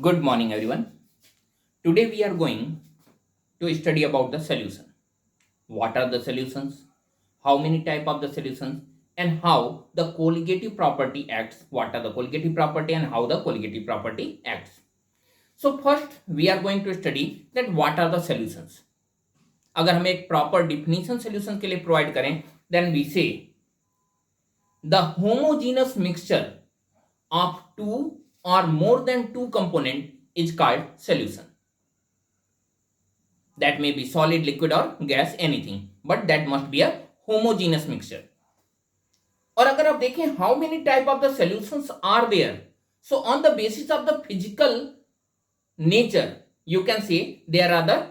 Good morning, everyone. Today we are going to study about the solution. What are the solutions? How many type of the solutions? And how the colligative property acts. What are the colligative property and how the colligative property acts? So first we are going to study that what are the solutions. अगर हमें एक proper definition solution के लिए provide करें, then we say the homogeneous mixture of two or more than two component is called solution. That may be solid, liquid or gas, anything, but that must be a homogeneous mixture. और अगर आप देखें how many type of the solutions are there, so on the basis of the physical nature you can say there are the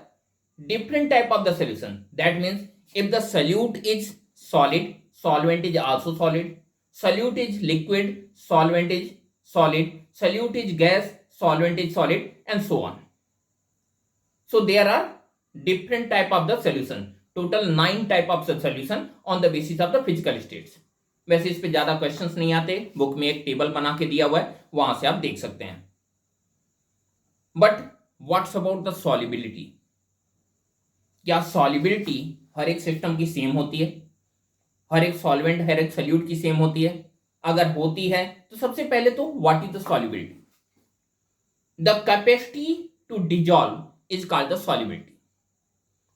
different type of the solution. That means if the solute is solid, solvent is also solid. Solute is liquid, solvent is solid. Solute is gas, solvent is solid, and so on. So there are different type of the solution. Total 9 type of the solution on the basis of the physical states. वैसे इस पे ज्यादा questions नहीं आते, book में एक table बना के दिया हुआ है, वहां से आप देख सकते हैं. But what's about the solubility? क्या सॉल्युबिलिटी हर एक सिस्टम की सेम होती है? हर एक सॉल्वेंट हर एक सॉल्यूट की सेम होती है? अगर होती है तो सबसे पहले तो what is the solubility? The capacity to dissolve is called the solubility.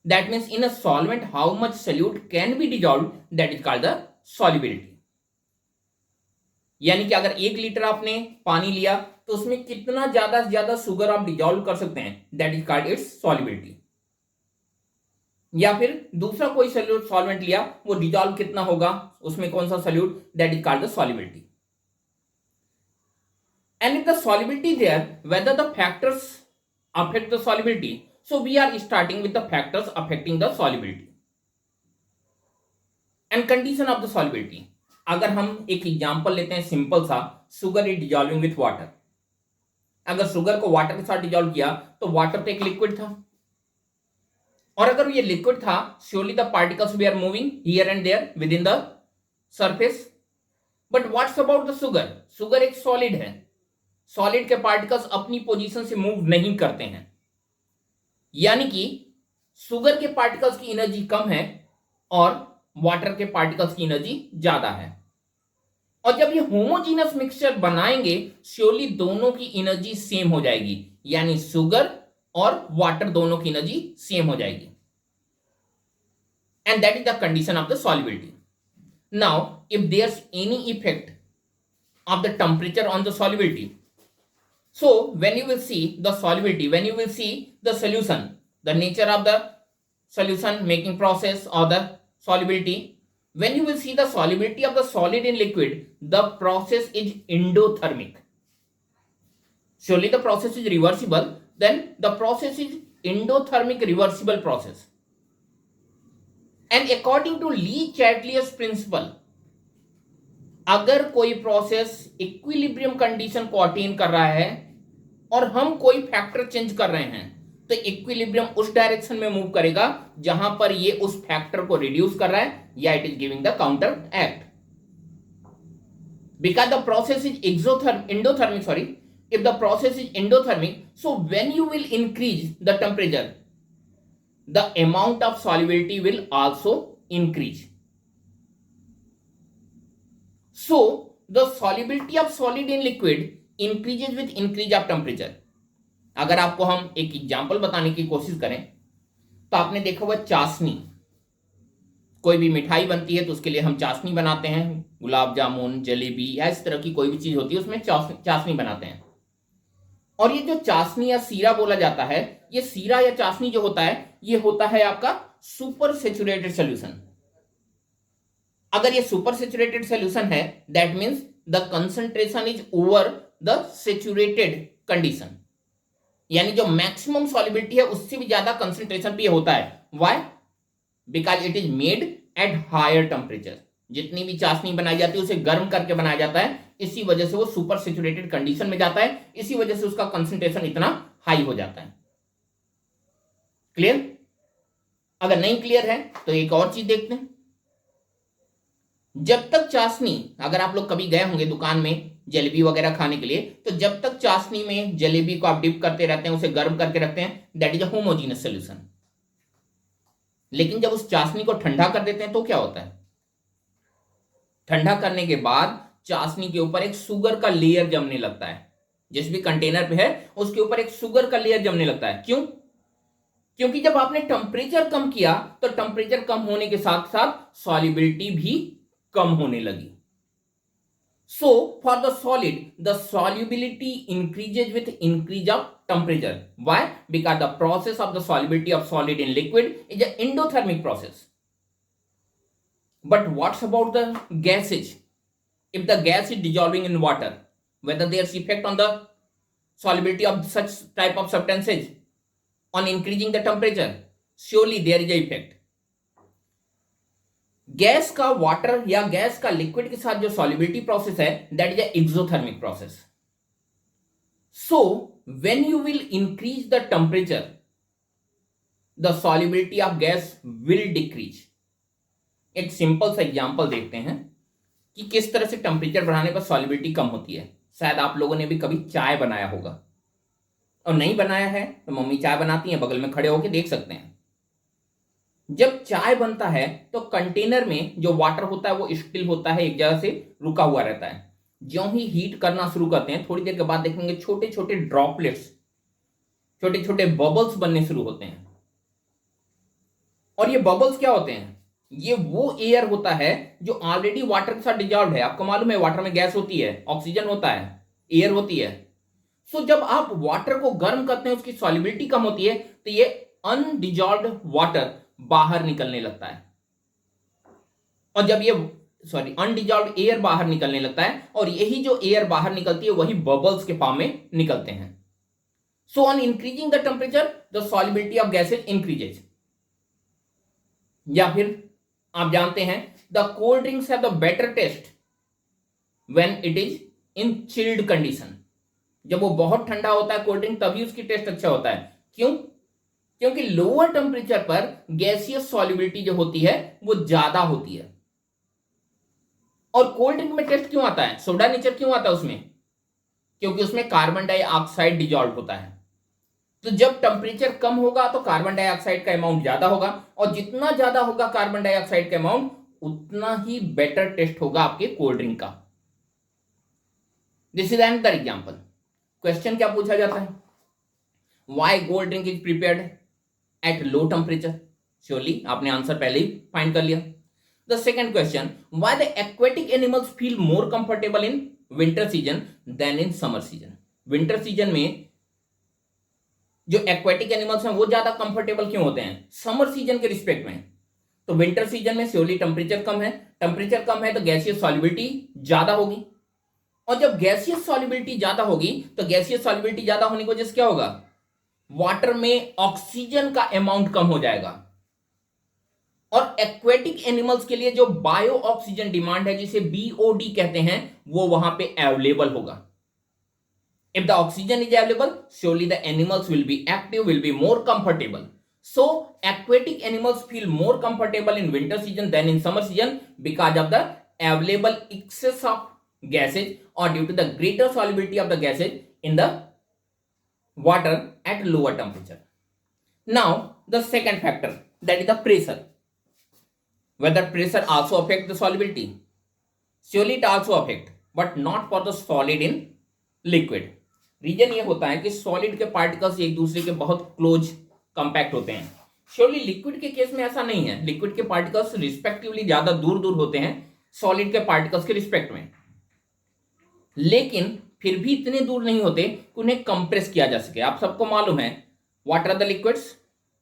That means in a solvent how much solute can be dissolved, that is called the solubility. यानी कि अगर 1 लीटर आपने पानी लिया तो उसमें कितना ज्यादा से ज्यादा शुगर आप डिजॉल्व कर सकते हैं, that is called its solubility. या फिर दूसरा कोई सॉल्यूट सॉल्वेंट लिया, वो डिजॉल्व कितना होगा, उसमें कौन सा solute, that is called the solubility. And if the solubility there, whether the factors affect the solubility. So we are starting with the factors affecting the solubility and condition of the solubility. अगर हम एक example लेते हैं simple सा, sugar is dissolving with water. अगर sugar को water के साथ डिजॉल्व किया तो वाटर तो एक लिक्विड था, और अगर ये लिक्विड था, surely the particles we are moving here and there within the surface. But what's about the sugar? Sugar एक सॉलिड है. सॉलिड के पार्टिकल्स अपनी पोजीशन से मूव नहीं करते हैं, यानी कि शुगर के पार्टिकल्स की एनर्जी कम है और वाटर के पार्टिकल्स की एनर्जी ज्यादा है. और जब ये होमोजीनस मिक्सचर बनाएंगे, श्योरली दोनों की एनर्जी सेम हो जाएगी, यानी शुगर और वाटर दोनों की एनर्जी सेम हो जाएगी. And that is the condition of the solubility. Now if there's any effect of the temperature on the solubility, so when you will see the solubility, when you will see the solution, the nature of the solution making process or the solubility, when you will see the solubility of the solid in liquid, the process is endothermic. Surely the process is reversible, then the process is endothermic reversible process. And according to Lee-Chatelier's principle, अगर कोई process equilibrium condition को attain कर रहा है और हम कोई factor change कर रहे हैं, तो इक्विलिब्रियम उस डायरेक्शन में मूव करेगा जहां पर ये उस फैक्टर को रिड्यूस कर रहा है, या it is giving the counter act. Because the process is endothermic, sorry, if the process is endothermic, so when you will increase the temperature, the amount of solubility will also increase. So the solubility of solid in liquid increases with increase of temperature. अगर आपको हम एक example बताने की कोशिश करें तो आपने देखा हुआ चाशनी, कोई भी मिठाई बनती है तो उसके लिए हम चाशनी बनाते हैं, गुलाब जामुन, जलेबी या इस तरह की कोई भी चीज होती है उसमें चाशनी बनाते हैं. और ये जो चाशनी या सीरा बोला जाता है, ये सीरा या चाशनी जो होता है, ये होता है आपका सुपर सेचुरेटेड सोल्यूशन. अगर ये सुपर सेचुरेटेड सोल्यूशन है, that means the concentration is over the saturated condition, यानी जो मैक्सिमम सॉल्युबिलिटी है उससे भी ज्यादा कंसंट्रेशन पे होता है. Why? Because it is made at higher temperature. जितनी भी चाशनी बनाई जाती है उसे गर्म करके बनाया जाता है, इसी वजह से वो सुपर सेचुरेटेड कंडीशन में जाता है, इसी वजह से उसका कंसंट्रेशन इतना हाई हो जाता है. क्लियर? अगर नहीं क्लियर है तो एक और चीज देखते हैं. जब तक चाशनी, अगर आप लोग कभी गए होंगे दुकान में जलेबी वगैरह खाने के लिए, तो जब तक चाशनी में जलेबी को आप डिप करते रहते हैं, उसे गर्म करके रखते हैं, that is a homogeneous solution. लेकिन जब उस चाशनी को ठंडा कर देते हैं तो क्या होता है, ठंडा करने के बाद चाशनी के ऊपर एक शुगर का लेयर जमने लगता है। जिस भी कंटेनर पे है उसके ऊपर एक शुगर का लेयर जमने लगता है। क्यों? क्योंकि जब आपने टेम्परेचर कम किया तो टेम्परेचर कम होने के साथ साथ सॉल्युबिलिटी भी कम होने लगी। So for the solid, the solubility increases with increase of temperature. Why? Because the process of the solubility of solid in liquid is an endothermic process. But what's about the gases? If the gas is dissolving in water, whether there's effect on the solubility of such type of substances on increasing the temperature? Surely there is a effect. Gas का water या gas का liquid के साथ जो solubility process है, that is exothermic process. So when you will increase the temperature, the solubility of gas will decrease. एक simple सा example देखते हैं कि किस तरह से टेम्परेचर बढ़ाने पर सॉल्युबिलिटी कम होती है। शायद आप लोगों ने भी कभी चाय बनाया होगा, और नहीं बनाया है तो मम्मी चाय बनाती हैं, बगल में खड़े होकर देख सकते हैं। जब चाय बनता है तो कंटेनर में जो वाटर होता है वो स्टिल होता है, एक जगह से रुका हुआ रहता है। ज्यों ही हीट करना शुरू करते हैं, थोड़ी देर के बाद देखेंगे छोटे छोटे ड्रॉपलेट्स, छोटे छोटे बबल्स बनने शुरू होते हैं। और ये बबल्स क्या होते हैं? ये वो एयर होता है जो ऑलरेडी वाटर के साथ डिजॉल्व है। आपको मालूम है वाटर में गैस होती है, ऑक्सीजन होता है, एयर होती है। सो जब आप वाटर को गर्म करते हैं, उसकी सॉल्युबिलिटी कम होती है, तो ये अनडिजॉल्व्ड वाटर बाहर निकलने लगता है। और जब ये अनडिजॉल्व्ड एयर बाहर निकलने लगता है, और यही जो एयर बाहर निकलती है वही बबल्स के फॉर्म में निकलते हैं। So on increasing the temperature the solubility of gases increases. या फिर आप जानते हैं the cold drinks have the better taste when it is in chilled condition. जब वो बहुत ठंडा होता है कोल्ड ड्रिंक, तभी उसकी टेस्ट अच्छा होता है। क्यों? क्योंकि लोअर टेम्परेचर पर गैसियस सॉल्युबिलिटी जो होती है वो ज्यादा होती है। और कोल्ड ड्रिंक में टेस्ट क्यों आता है, सोडा नेचर क्यों आता है उसमें? क्योंकि उसमें कार्बन डाइऑक्साइड डिजॉल्व होता है। तो जब टेम्परेचर कम होगा तो कार्बन डाइऑक्साइड का अमाउंट ज्यादा होगा, और जितना ज्यादा होगा कार्बन डाइऑक्साइड का अमाउंट, उतना ही बेटर टेस्ट होगा आपके कोल्ड ड्रिंक का। This is another example. Question क्या पूछा जाता है? Why cold drink is prepared at low temperature? Surely आपने आंसर पहले ही फाइंड कर लिया। The second question, why the aquatic animals feel more comfortable in winter season than in summer season? Winter season में जो एक्वेटिक एनिमल्स हैं वो ज्यादा कंफर्टेबल क्यों होते हैं समर सीजन के रिस्पेक्ट में? तो विंटर सीजन में श्योरली टेम्परेचर कम है, टेम्परेचर कम है तो गैसियस सॉल्युबिलिटी ज्यादा होगी, और जब गैसियस सॉल्युबिलिटी ज्यादा होगी तो गैसियस सॉल्युबिलिटी ज्यादा होने की वजह से क्या होगा? वाटर में ऑक्सीजन का अमाउंट कम हो जाएगा। और एक्वेटिक एनिमल्स के लिए जो बायो ऑक्सीजन डिमांड है, जिसे बीओडी कहते हैं, वो वहां पे अवेलेबल होगा। If the oxygen is available, surely the animals will be active, will be more comfortable. So aquatic animals feel more comfortable in winter season than in summer season because of the available excess of gases, or due to the greater solubility of the gases in the water at lower temperature. Now the second factor, that is the pressure. Whether pressure also affect the solubility? Surely it also affect, but not for the solid in liquid. Reason ये होता है कि solid के particles एक दूसरे के बहुत close compact होते हैं। श्योरली लिक्विड के केस में ऐसा नहीं है, लिक्विड के पार्टिकल्स रिस्पेक्टिवली ज्यादा दूर दूर होते हैं सॉलिड के पार्टिकल्स के रिस्पेक्ट में, लेकिन फिर भी इतने दूर नहीं होते कि उन्हें कंप्रेस किया जा सके। आप सबको मालूम है what are the liquids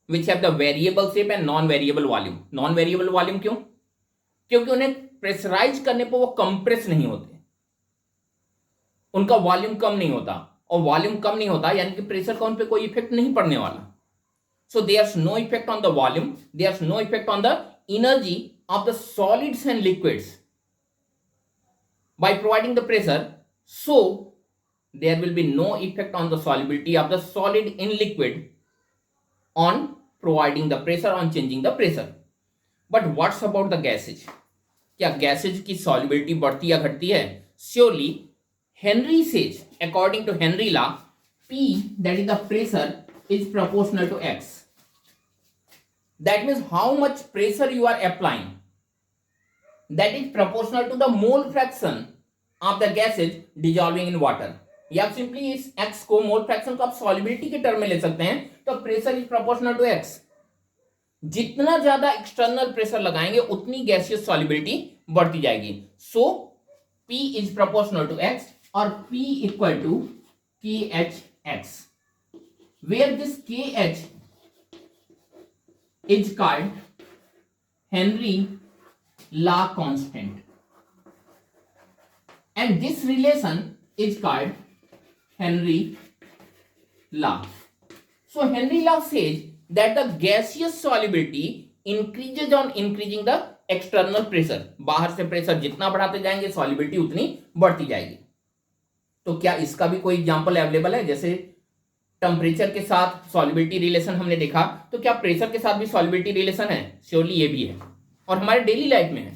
which have the variable shape and non variable volume. Non variable volume क्यों? क्योंकि उन्हें प्रेशराइज करने पर वो कंप्रेस नहीं होते, उनका वॉल्यूम कम नहीं होता, और वॉल्यूम कम नहीं होता यानी कि प्रेशर का उन पे कोई इफेक्ट नहीं पड़ने वाला। So there's no effect on the volume, there's no effect on the energy of the solids and liquids by providing the pressure. So there will be no effect on the solubility of the solid in liquid on providing the pressure, on changing the pressure. But what's about the gases? क्या gases की solubility बढ़ती या घटती है? Surely Henry says, according to Henry law, P, that is the pressure, is proportional to X. That means how much pressure you are applying, that is proportional to the mole fraction of the gases dissolving in water. या simply इस x को, mole fraction को आप solubility के term में ले सकते हैं, तो pressure is proportional to x. जितना ज्यादा एक्सटर्नल प्रेशर लगाएंगे उतनी गैसियस सॉल्युबिलिटी बढ़ती जाएगी. So P is proportional to x और P equal to KHX, where this KH is called Henry law constant, and this relation is called Henry law. So Henry law says that the gaseous solubility increases on increasing the external pressure. बाहर से pressure जितना बढ़ाते जाएंगे solubility उतनी बढ़ती जाएगी. तो क्या इसका भी कोई एग्जांपल अवेलेबल है? जैसे टेम्परेचर के साथ सॉल्युबिलिटी रिलेशन हमने देखा, तो क्या प्रेशर के साथ भी सॉल्युबिलिटी रिलेशन है? श्योरली ये भी है और हमारे डेली लाइफ में है.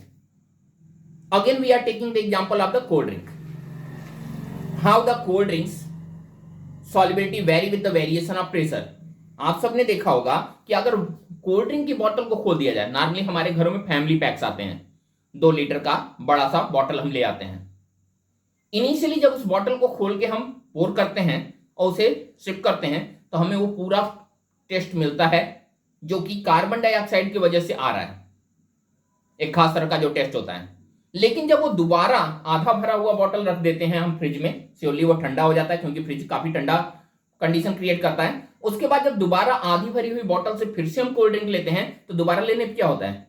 Again we are taking the example of the cold drink. How the cold drinks solubility vary with the variation of pressure. आप सबने देखा होगा कि अगर कोल्ड ड्रिंक की बोतल को खोल दिया जाए, नॉर्मली हमारे घरों में फैमिली पैक्स आते हैं, 2 लीटर का बड़ा सा बॉटल हम ले आते हैं. इनिशियली जब उस बॉटल को खोल के हम पोर करते हैं और उसे सिप करते हैं, तो हमें वो पूरा टेस्ट मिलता है जो कि कार्बन डाइऑक्साइड की वजह से आ रहा है, एक खास तरह का जो टेस्ट होता है. लेकिन जब वो दोबारा आधा भरा हुआ बॉटल रख देते हैं हम फ्रिज में, श्योरली वो ठंडा हो जाता है क्योंकि फ्रिज काफी ठंडा कंडीशन क्रिएट करता है. उसके बाद जब दोबारा आधी भरी हुई बॉटल से फिर से हम कोल्ड ड्रिंक लेते हैं, तो दोबारा लेने पर क्या होता है?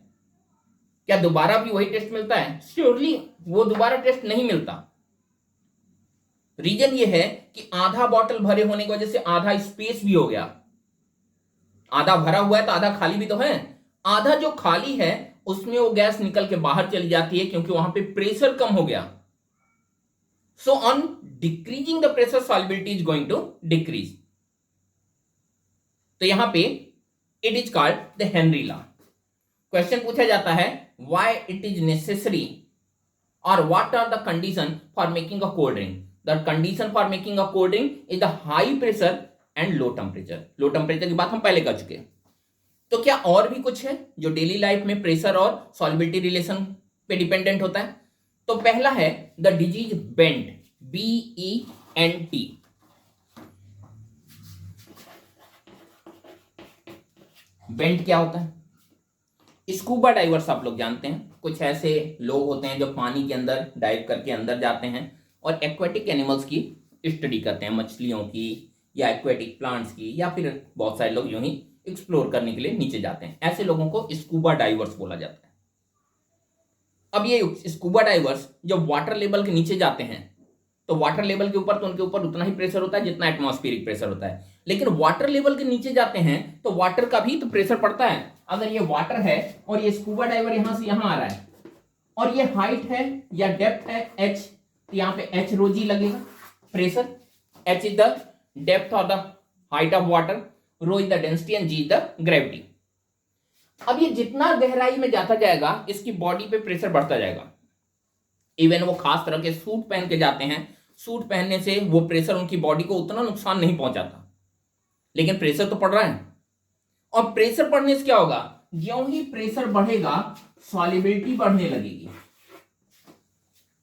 क्या दोबारा भी वही टेस्ट मिलता है? श्योरली वो दोबारा टेस्ट नहीं मिलता. रीजन ये है कि आधा बॉटल भरे होने की वजह से आधा स्पेस भी हो गया. आधा भरा हुआ है तो आधा खाली भी तो है. आधा जो खाली है उसमें वो गैस निकल के बाहर चली जाती है क्योंकि वहां पे प्रेशर कम हो गया. So on decreasing the pressure solubility is going to decrease. तो यहां पे it is called the Henry law. Question पूछा जाता है, व्हाई इट इज नेसेसरी और what are the condition for making a cold drink. The condition for making a cold drink is the high pressure and low temperature. Low temperature की बात हम पहले कर चुके हैं. तो क्या और भी कुछ है जो डेली लाइफ में प्रेशर और सॉल्युबिलिटी रिलेशन पे डिपेंडेंट होता है? तो पहला है the disease bent, BENT. Bent क्या होता है? स्कूबा डाइवर्स आप लोग जानते हैं, कुछ ऐसे लोग होते हैं जो पानी के अंदर डाइव करके अंदर जाते हैं और एक्वेटिक एनिमल्स की स्टडी करते हैं, मछलियों की या एक्वेटिक प्लांट्स की, या फिर बहुत सारे लोग यूं ही एक्सप्लोर करने के लिए नीचे जाते हैं. ऐसे लोगों को स्कूबा डाइवर्स बोला जाता है. अब ये स्कूबा डाइवर्स जब वाटर लेवल के नीचे जाते हैं, तो वाटर लेवल के ऊपर तो उनके ऊपर उतना ही प्रेशर होता है जितना एटमॉस्फेरिक प्रेशर होता है. लेकिन वाटर लेवल के नीचे जाते हैं तो वाटर का भी तो प्रेशर पड़ता है. अगर ये वाटर है और ये स्कूबा डाइवर यहां से यहां आ रहा है और ये हाइट है या डेप्थ है h, तो यहां पे h रो जी लगेगा pressure. h is the depth और the height of water, rho is the density and g is the gravity. अब ये जितना गहराई में जाता जाएगा इसकी बॉडी पे प्रेशर बढ़ता जाएगा. इवन वो खास तरह के सूट पहन के जाते हैं, सूट पहनने से वो प्रेशर उनकी बॉडी को उतना नुकसान नहीं पहुंचाता, लेकिन प्रेशर तो पड़ रहा है. और प्रेशर बढ़ने से क्या होगा? ज्यों ही प्रेशर बढ़ेगा सॉल्युबिलिटी बढ़ने लगेगी.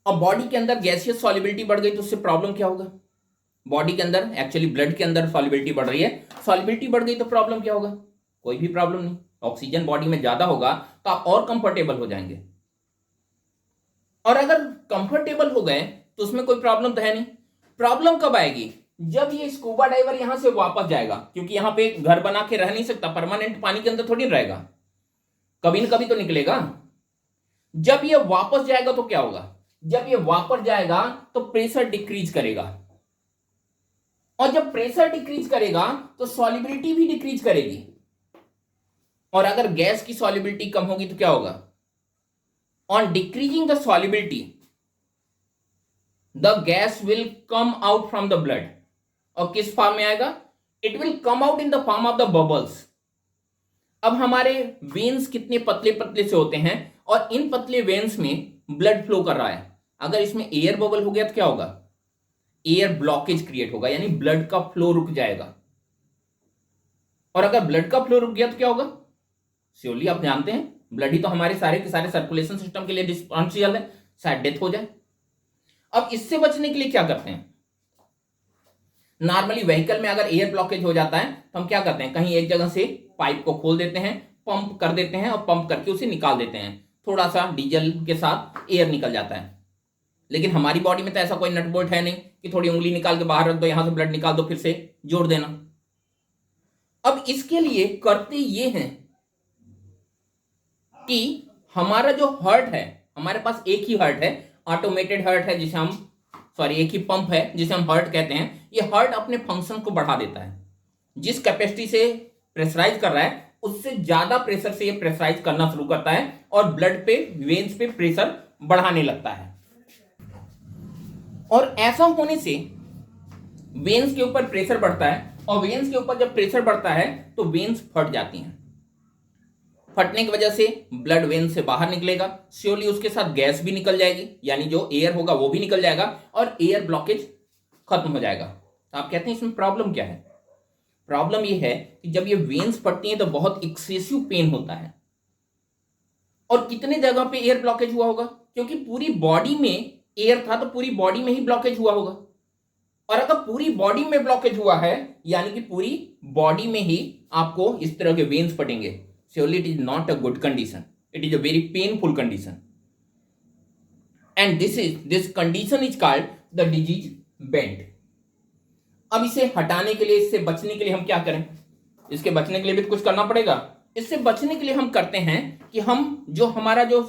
और बॉडी के अंदर गैसियस सॉल्युबिलिटी बढ़ गई तो उससे प्रॉब्लम क्या होगा? बॉडी के अंदर एक्चुअली ब्लड के अंदर सॉल्युबिलिटी बढ़ रही है, सॉल्युबिलिटी बढ़ गई तो प्रॉब्लम क्या होगा? कोई भी प्रॉब्लम नहीं. ऑक्सीजन बॉडी में ज्यादा होगा तो आप और कंफर्टेबल हो जाएंगे. और अगर कंफर्टेबल हो गए तो उसमें कोई प्रॉब्लम तो है नहीं. प्रॉब्लम कब आएगी? जब ये स्कूबा डाइवर यहां से वापस जाएगा, क्योंकि यहां पे घर बना के रह नहीं सकता, परमानेंट पानी के अंदर थोड़ी रहेगा, कभी न कभी तो निकलेगा. जब ये वापस जाएगा तो क्या होगा? जब ये वापस जाएगा तो प्रेशर डिक्रीज करेगा, और जब प्रेशर डिक्रीज करेगा तो सॉल्युबिलिटी भी डिक्रीज करेगी. और अगर गैस की सॉल्युबिलिटी कम होगी तो क्या होगा? On decreasing the solubility the gas will come out from the blood. और किस फॉर्म में आएगा? It will come out in the form of the bubbles. अब हमारे वेन्स कितने पतले पतले से होते हैं, और इन पतले वेन्स में ब्लड फ्लो कर रहा है. अगर इसमें एयर बबल हो गया तो क्या होगा? एयर ब्लॉकेज क्रिएट होगा, यानी ब्लड का फ्लो रुक जाएगा। और अगर ब्लड का फ्लो रुक गया तो क्या होगा? श्योरली आप जानते हैं ब्लड ही तो हमारे सारे के सारे सर्कुलेशन सिस्टम के लिए रिस्पॉन्सिबल है, शायद डेथ हो जाए। अब इससे बचने के लिए क्या करते हैं? नॉर्मली व्हीकल में अगर एयर ब्लॉकेज हो जाता है तो हम क्या करते हैं, कहीं एक जगह से पाइप को खोल देते हैं, पंप कर देते हैं और पंप करके उसे निकाल देते हैं, थोड़ा सा डीजल के साथ एयर निकल जाता है। लेकिन हमारी बॉडी में तो ऐसा कोई नट बोल्ट है नहीं कि थोड़ी उंगली निकाल के बाहर रख दो, यहां से ब्लड निकाल दो, फिर से जोड़ देना। अब इसके लिए करते ये हैं कि हमारा जो हार्ट है, हमारे पास एक ही हार्ट है, ऑटोमेटेड हार्ट है जिसे हम एक ही पंप है जिसे हम हार्ट कहते हैं। ये हार्ट अपने फंक्शन को बढ़ा देता है, जिस कैपेसिटी से प्रेशराइज कर रहा है उससे ज्यादा प्रेशर से ये प्रेशराइज करना शुरू करता है और ब्लड पे, वेन्स पे प्रेशर बढ़ाने लगता है। और ऐसा होने से वेन्स के ऊपर प्रेशर बढ़ता है, और वेन्स के ऊपर जब प्रेशर बढ़ता है तो वेन्स फट जाती हैं। फटने की वजह से ब्लड वेन से बाहर निकलेगा, श्योरली उसके साथ गैस भी निकल जाएगी, यानी जो एयर होगा वो भी निकल जाएगा और एयर ब्लॉकेज खत्म हो जाएगा। तो आप कहते हैं इसमें प्रॉब्लम क्या है? प्रॉब्लम ये है कि जब ये वेन्स फटती हैं तो बहुत एक्सेसिव पेन होता है। और कितने जगह पे एयर ब्लॉकेज हुआ होगा? क्योंकि पूरी बॉडी में एयर था तो पूरी बॉडी में ही ब्लॉकेज हुआ होगा। और अगर पूरी बॉडी में ब्लॉकेज हुआ है यानी कि पूरी बॉडी में ही आपको इस तरह के veins फटेंगे। Surely it is not a good condition. It is a very painful condition. And this condition is called the disease bend. अब इसे हटाने के लिए, इससे बचने के लिए हम क्या करें? इसके बचने के लिए भी तो कुछ करना पड़ेगा। इससे बचने के लिए हम करते हैं कि हम जो हमारा जो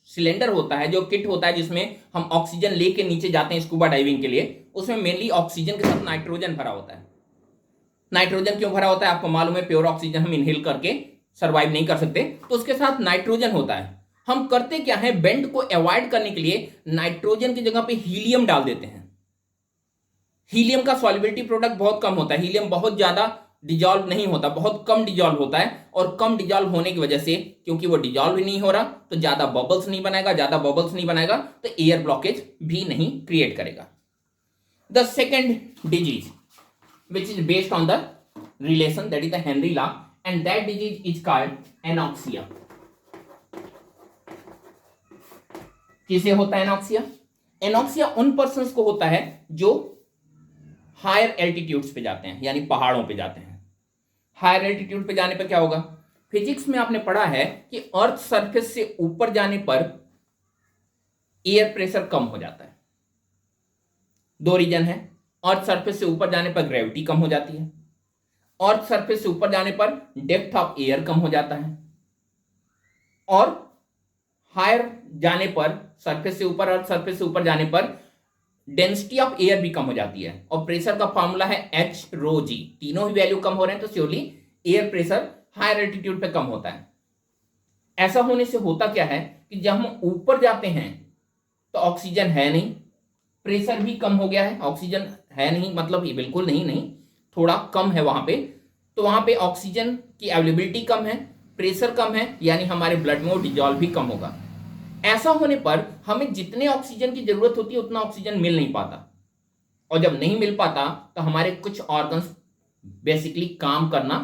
सिलेंडर होता है, जो किट होता है जिसमें हम ऑक्सीजन लेके नीचे जाते हैं स्कूबा डाइविंग के लिए, उसमें मेनली ऑक्सीजन के साथ नाइट्रोजन भरा होता है। नाइट्रोजन क्यों भरा होता है? आपको मालूम है, प्योर ऑक्सीजन हम इनहेल करके सर्वाइव नहीं कर सकते, तो उसके साथ नाइट्रोजन होता है। हम करते क्या है, बेंड को अवॉइड करने के लिए नाइट्रोजन की जगह पे हीलियम डाल देते हैं। हीलियम का सॉल्युबिलिटी प्रोडक्ट बहुत कम होता है, हीलियम बहुत ज्यादा डिजॉल्व नहीं होता, बहुत कम डिजॉल्व होता है। और कम डिजॉल्व होने की वजह से, क्योंकि वो डिजॉल्व ही नहीं हो रहा, तो ज्यादा बबल्स नहीं बनाएगा, ज्यादा बबल्स नहीं बनाएगा तो एयर ब्लॉकेज भी नहीं क्रिएट करेगा। The second disease which is based on the relation, that is the Henry law, and that disease is called anoxia. किसे होता है एनॉक्सिया? एनॉक्सिया उन पर्सन्स को होता है जो हायर एल्टीट्यूड्स पे जाते हैं, यानी पहाड़ों पे जाते हैं। हायर एल्टीट्यूड पे जाने पर क्या होगा? फिजिक्स में आपने पढ़ा है कि अर्थ सरफेस से ऊपर जाने पर एयर प्रेशर कम हो जाता है। दो रीजन है, अर्थ सरफेस से ऊपर जाने पर ग्रेविटी कम हो जाती है, अर्थ सरफेस से ऊपर जाने पर डेप्थ ऑफ एयर कम हो जाता है, और हायर जाने पर सरफेस से ऊपर, अर्थ सरफेस से ऊपर जाने पर डेंसिटी ऑफ एयर भी कम हो जाती है। और प्रेशर का फॉर्मूला है एच रो जी। तीनों ही वैल्यू कम हो रहे हैं तो surely air pressure higher altitude पे कम होता है। ऐसा होने से होता क्या है कि जब हम ऊपर जाते हैं तो ऑक्सीजन है नहीं, प्रेशर भी कम हो गया है। ऑक्सीजन है नहीं मतलब ये बिल्कुल नहीं, थोड़ा कम है वहां पे, तो वहां पे ऑक्सीजन की अवेलेबिलिटी कम है, प्रेशर कम है, यानी हमारे ब्लड में वो डिजॉल्व भी कम होगा। ऐसा होने पर हमें जितने ऑक्सीजन की जरूरत होती है उतना ऑक्सीजन मिल नहीं पाता, और जब नहीं मिल पाता तो हमारे कुछ ऑर्गन्स बेसिकली काम करना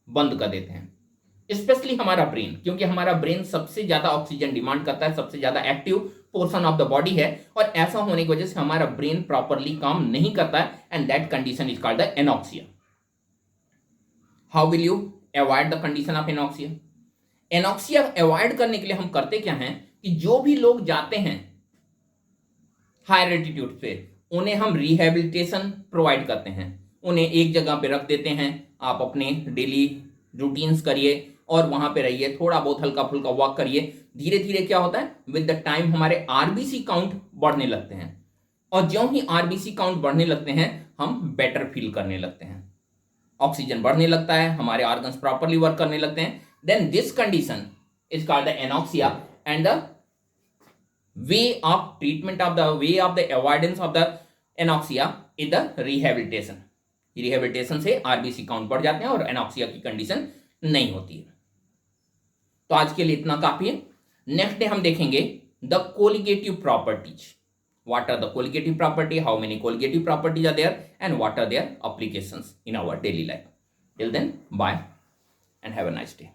बंद कर देते हैं, स्पेशली हमारा ब्रेन, क्योंकि हमारा ब्रेन सबसे ज्यादा ऑक्सीजन डिमांड करता है, सबसे ज्यादा active portion of the body है, और ऐसा होने की वजह से हमारा ब्रेन प्रॉपरली काम नहीं करता है, and that condition is called the anoxia. How will you avoid the condition of anoxia? Anoxia avoid करने के लिए हम करते क्या हैं कि जो भी लोग जाते हैं हायर एल्टीट्यूड पे, उन्हें हम रिहेबिलिटेशन प्रोवाइड करते हैं, उन्हें एक जगह पे रख देते हैं, आप अपने डेली रूटीन्स करिए और वहां पे रहिए, थोड़ा बहुत हल्का फुल्का वॉक करिए। धीरे धीरे क्या होता है, विद द टाइम हमारे आरबीसी काउंट बढ़ने लगते हैं, और ज्यों ही आरबीसी काउंट बढ़ने लगते हैं हम बेटर फील करने लगते हैं, ऑक्सीजन बढ़ने लगता है, हमारे ऑर्गन्स प्रॉपरली वर्क करने लगते हैं। Then this condition is called the anoxia, and the way of treatment of the way of the avoidance of the anoxia is the rehabilitation. Rehabilitation से आरबीसी काउंट बढ़ जाते हैं और एनॉक्सिया की condition नहीं होती है। तो आज के लिए इतना काफी है। नेक्स्ट डे हम देखेंगे the colligative properties. what are the colligative property, how many colligative properties are there, and what are their applications in our daily life. Till then, bye and have a nice day.